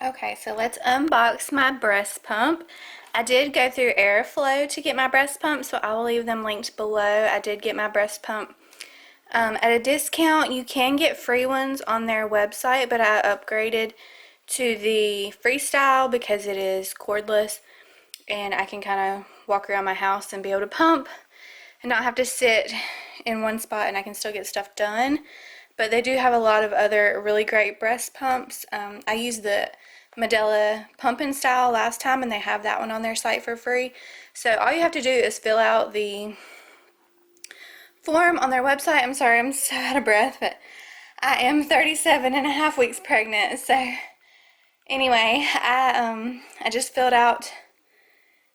Okay, so let's unbox my breast pump. I did go through Aeroflow to get my breast pump, so I will leave them linked below. I did get my breast pump at a discount. You can get free ones on their website, but I upgraded to the Freestyle because it is cordless and I can kind of walk around my house and be able to pump and not have to sit in one spot, and I can still get stuff done. But they do have a lot of other really great breast pumps. I used the Medela Pump and Style last time, and they have that one on their site for free. So all you have to do is fill out the form on their website. I'm sorry, I'm so out of breath, but I am 37.5 weeks pregnant. So anyway, I just filled out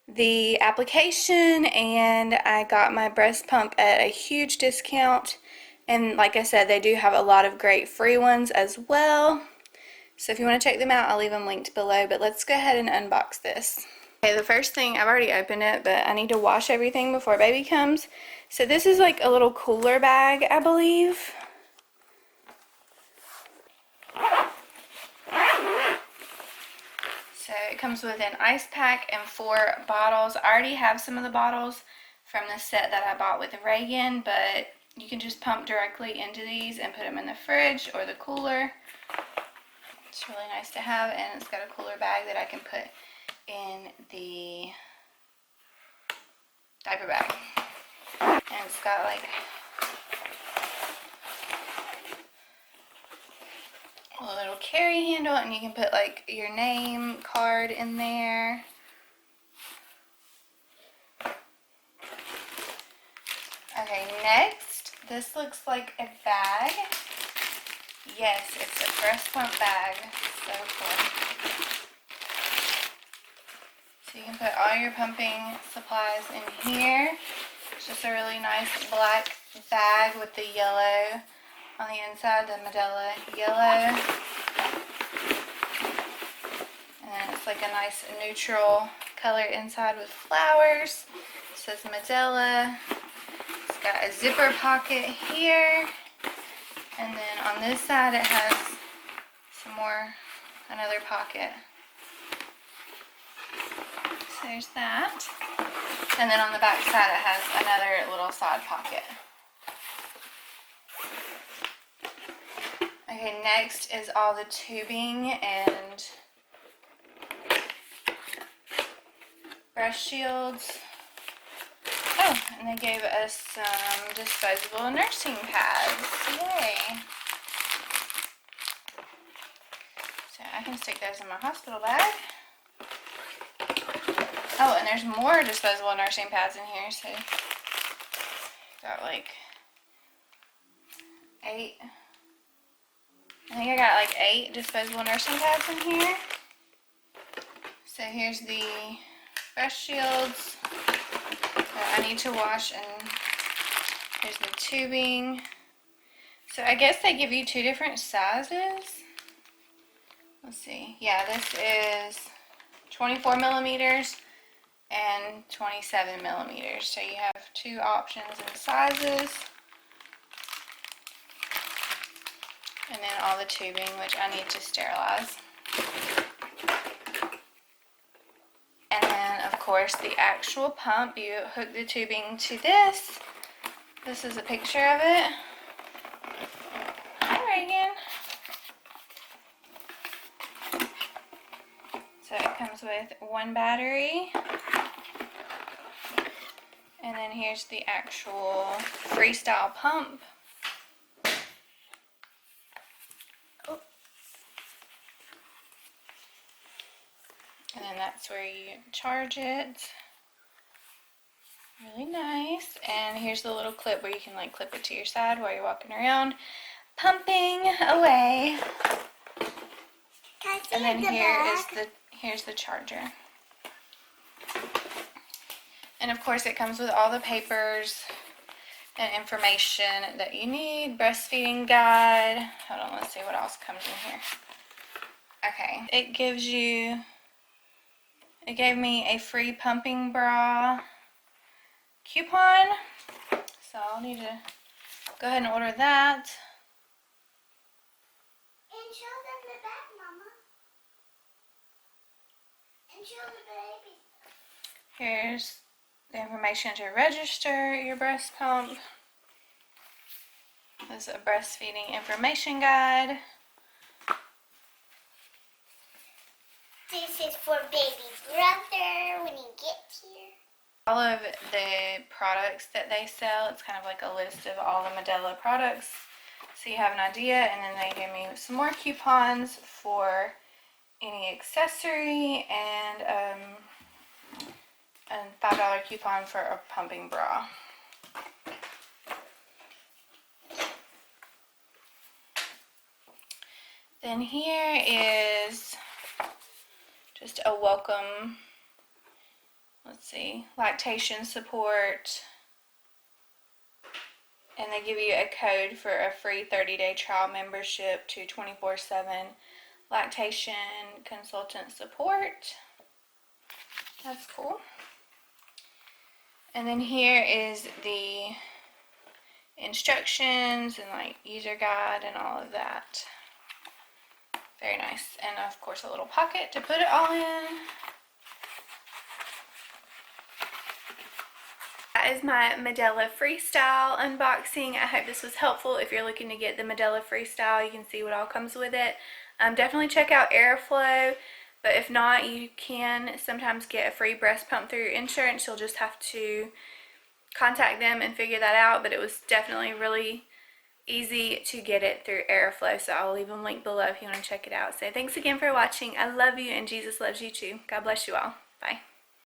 the application and I got my breast pump at a huge discount. And like I said, they do have a lot of great free ones as well. So if you want to check them out, I'll leave them linked below. But let's go ahead and unbox this. Okay, the first thing, I've already opened it, but I need to wash everything before baby comes. So this is like a little cooler bag, I believe. So it comes with an ice pack and 4 bottles. I already have some of the bottles from the set that I bought with Reagan, but you can just pump directly into these and put them in the fridge or the cooler. It's really nice to have, and it's got a cooler bag that I can put in the diaper bag. And it's got like a little carry handle, and you can put like your name card in there. Okay, next, this looks like a bag. Yes, it's a breast pump bag. So cool. So you can put all your pumping supplies in here. It's just a really nice black bag with the yellow on the inside, the Medela yellow. And then it's like a nice neutral color inside with flowers. It says Medela. It's got a zipper pocket here. And then on this side it has another pocket. So there's that. And then on the back side it has another little side pocket. Okay, next is all the tubing and breast shields. Oh, and they gave us some disposable nursing pads. Yay! So I can stick those in my hospital bag. Oh, and there's more disposable nursing pads in here, so got like 8. I think I got like 8 disposable nursing pads in here. So here's the breast shields that I need to wash, and here's the tubing. So I guess they give you 2 different sizes. Let's see. Yeah, this is 24 millimeters and 27 millimeters. So you have 2 options and sizes. And then all the tubing, which I need to sterilize. And then, of course, the actual pump. You hook the tubing to this. This is a picture of it. Hi, Reagan. So it comes with 1 battery. And then here's the actual Freestyle pump. And then that's where you charge it. Really nice. And here's the little clip where you can like clip it to your side while you're walking around, pumping away. And then here's the charger. And of course it comes with all the papers and information that you need. Breastfeeding guide. Hold on, let's see what else comes in here. Okay, it gave me a free pumping bra coupon, so I'll need to go ahead and order that. And show them the back, Mama. Here's the information to register your breast pump. This is a breastfeeding information guide. This is for baby brother when he gets here. All of the products that they sell, it's kind of like a list of all the Medela products, so you have an idea. And then they give me some more coupons for any accessory and a $5 coupon for a pumping bra. Then here is just a welcome, let's see, Lactation Support. And they give you a code for a free 30-day trial membership to 24/7 lactation consultant support. That's cool. And then here is the instructions and like user guide and all of that. Very nice. And of course a little pocket to put it all in. That is my Medela Freestyle unboxing. I hope this was helpful. If you're looking to get the Medela Freestyle, you can see what all comes with it. Definitely check out Aeroflow, but if not, you can sometimes get a free breast pump through your insurance. You'll just have to contact them and figure that out, but it was definitely really easy to get it through Aeroflow, so I'll leave a link below if you want to check it out. So thanks again for watching. I love you and Jesus loves you too. God bless you all. Bye.